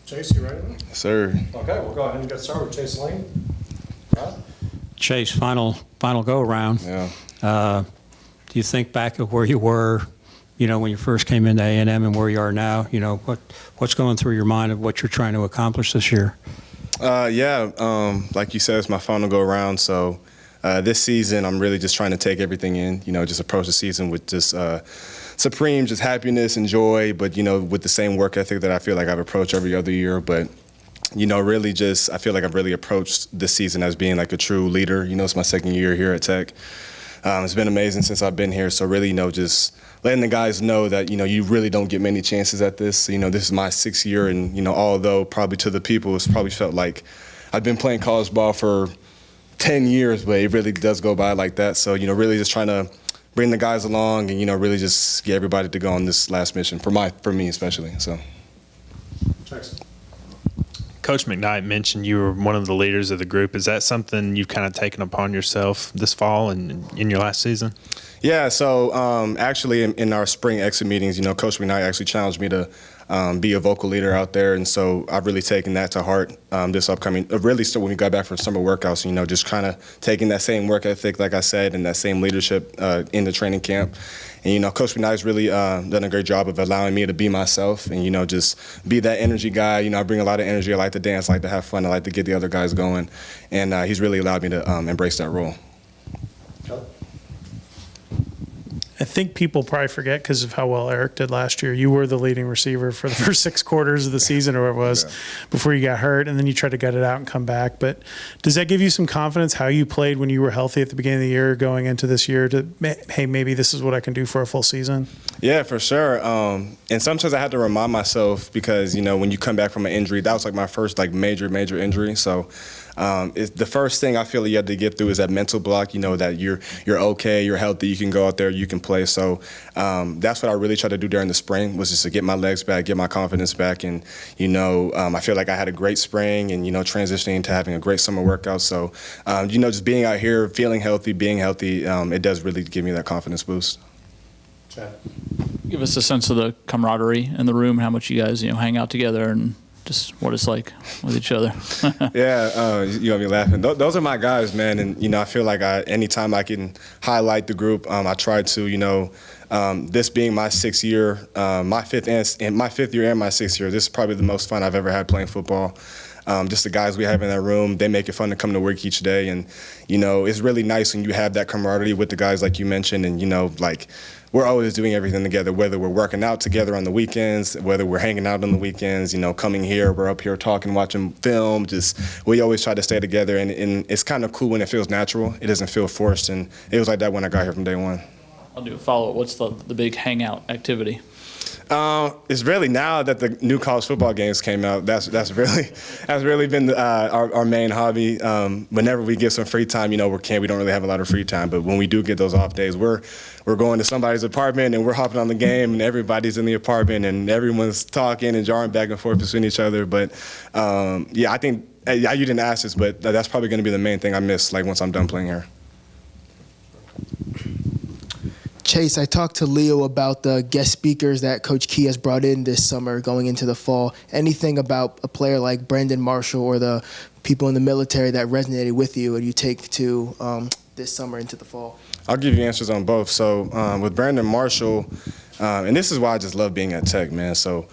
Chase, you ready? Yes, sir. Okay, we'll go ahead and get started with Chase Lane. Right? Chase, final go around. Yeah. Do you think back of where you were, when you first came into A&M and where you are now? What's going through your mind of what you're trying to accomplish this year? Like you said, it's my final go around. So this season, I'm really just trying to take everything in. Just approach the season with just supreme, just happiness and joy. But with the same work ethic that I feel like I've approached every other year. But really just I feel like I've really approached this season as being like a true leader. It's my second year here at Tech. It's been amazing since I've been here. So really, just letting the guys know that, you really don't get many chances at this. This is my 6th year. And, although probably to the people, it's probably felt like I've been playing college ball for 10 years, but it really does go by like that. So, really just trying to bring the guys along and, really just get everybody to go on this last mission for me especially. So. Jackson. Coach McKnight mentioned you were one of the leaders of the group. Is that something you've kind of taken upon yourself this fall and in your last season? Yeah, so actually in our spring exit meetings, Coach McKnight actually challenged me to be a vocal leader out there. And so I've really taken that to heart this upcoming, really still when we got back from summer workouts, just kind of taking that same work ethic, like I said, and that same leadership in the training camp. And, Coach McKnight's really done a great job of allowing me to be myself and, just be that energy guy. I bring a lot of energy. I like to dance, I like to have fun. I like to get the other guys going. And he's really allowed me to embrace that role. I think people probably forget because of how well Eric did last year. You were the leading receiver for the first 6 quarters of the season, or whatever it was, before you got hurt, and then you tried to gut it out and come back. But does that give you some confidence how you played when you were healthy at the beginning of the year, going into this year, to, hey, maybe this is what I can do for a full season? Yeah, for sure. And sometimes I had to remind myself because, when you come back from an injury, that was like my first major injury. So it's the first thing I feel you have to get through is that mental block, that you're okay, you're healthy, you can go out there, you can play. So that's what I really tried to do during the spring, was just to get my legs back, get my confidence back. And, I feel like I had a great spring and, transitioning to having a great summer workout. So, just being out here, feeling healthy, being healthy, it does really give me that confidence boost. Chad. Give us a sense of the camaraderie in the room, how much you guys, hang out together and just what it's like with each other. Yeah, you got me laughing. Those are my guys, man. And, I feel like anytime I can highlight the group, I try to, this being my 6th year, my fifth year and my 6th year, this is probably the most fun I've ever had playing football. Just the guys we have in that room, they make it fun to come to work each day. And, it's really nice when you have that camaraderie with the guys like you mentioned. And, we're always doing everything together, whether we're working out together on the weekends, whether we're hanging out on the weekends, coming here, we're up here talking, watching film. We always try to stay together. And it's kind of cool when it feels natural. It doesn't feel forced. And it was like that when I got here from day one. I'll do a follow-up. What's the big hangout activity? It's really now that the new college football games came out. That's really been our main hobby. Whenever we get some free time, we don't really have a lot of free time. But when we do get those off days, we're going to somebody's apartment and we're hopping on the game and everybody's in the apartment and everyone's talking and jarring back and forth between each other. But I think you didn't ask this, but that's probably going to be the main thing I miss. Once I'm done playing here. Chase, I talked to Leo about the guest speakers that Coach Key has brought in this summer going into the fall. Anything about a player like Brandon Marshall or the people in the military that resonated with you and you take to this summer into the fall? I'll give you answers on both. So with Brandon Marshall, and this is why I just love being at Tech, man. So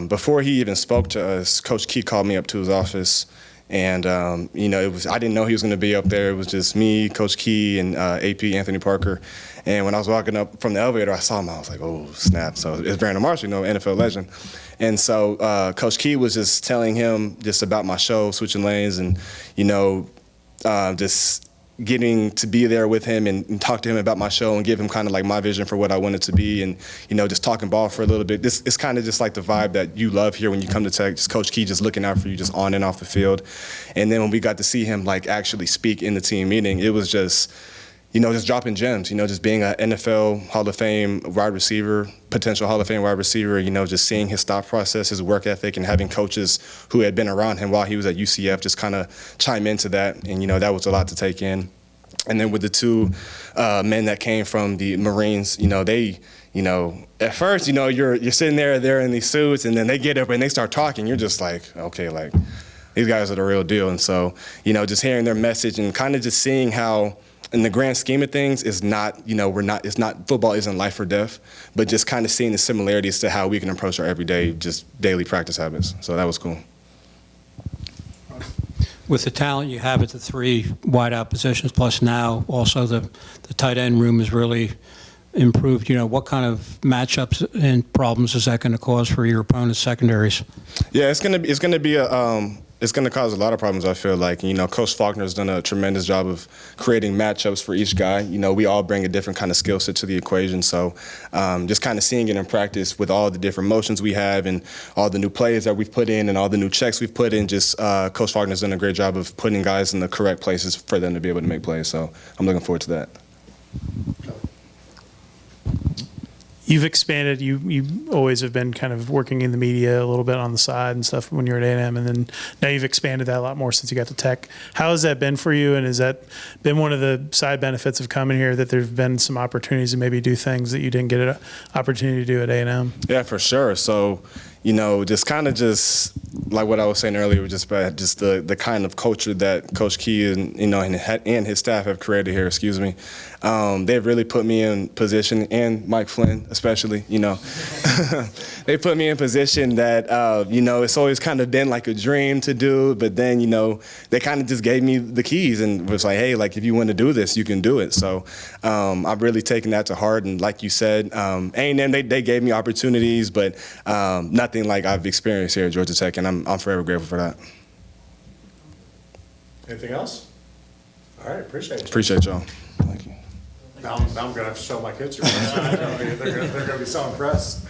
before he even spoke to us, Coach Key called me up to his office. And, I didn't know he was going to be up there. It was just me, Coach Key, and AP Anthony Parker. And when I was walking up from the elevator, I saw him. I was like, oh, snap. So it's Brandon Marshall, NFL legend. And so Coach Key was just telling him just about my show, Switching Lanes, and, just getting to be there with him and talk to him about my show and give him kind of like my vision for what I want it to be and, just talking ball for a little bit. It's kind of just like the vibe that you love here when you come to Tech, just Coach Key just looking out for you just on and off the field. And then when we got to see him actually speak in the team meeting, it was just, just dropping gems, just being an NFL Hall of Fame wide receiver, potential Hall of Fame wide receiver, just seeing his thought process, his work ethic, and having coaches who had been around him while he was at UCF just kind of chime into that. And, that was a lot to take in. And then with the two men that came from the Marines, they you know, at first, you know, you're sitting there, they're in these suits, and then they get up and they start talking. You're just like, okay, like, these guys are the real deal. And so, you know, just hearing their message and kind of just seeing how, in the grand scheme of things, is not, you know, football isn't life or death, but just kind of seeing the similarities to how we can approach our everyday, just daily practice habits. So that was cool. With the talent you have at the 3 wideout positions, plus now also the tight end room is really improved. You know, what kind of matchups and problems is that going to cause for your opponent's secondaries? Yeah, it's gonna cause a lot of problems, I feel like. You know, Coach Faulkner's done a tremendous job of creating matchups for each guy. You know, we all bring a different kind of skill set to the equation. So just kind of seeing it in practice with all the different motions we have and all the new plays that we've put in and all the new checks we've put in, just Coach Faulkner's done a great job of putting guys in the correct places for them to be able to make plays. So I'm looking forward to that. You've expanded. You always have been kind of working in the media a little bit on the side and stuff when you were at A&M, and then now you've expanded that a lot more since you got to Tech. How has that been for you, and has that been one of the side benefits of coming here, that there's been some opportunities to maybe do things that you didn't get an opportunity to do at A&M? Yeah, for sure. So, you know, just kind of just like what I was saying earlier, just the kind of culture that Coach Key and, you know, and his staff have created here, they've really put me in position, and Mike Flynn especially, you know. They put me in position that, you know, it's always kind of been like a dream to do, but then, you know, they kind of just gave me the keys and was like, hey, like, if you want to do this, you can do it. So I've really taken that to heart, and like you said, A&M, they gave me opportunities, but nothing like I've experienced here at Georgia Tech, and I'm forever grateful for that. Anything else? All right, appreciate you. Appreciate y'all. Thank you. Now I'm going to have to show my kids your they're going to be so impressed.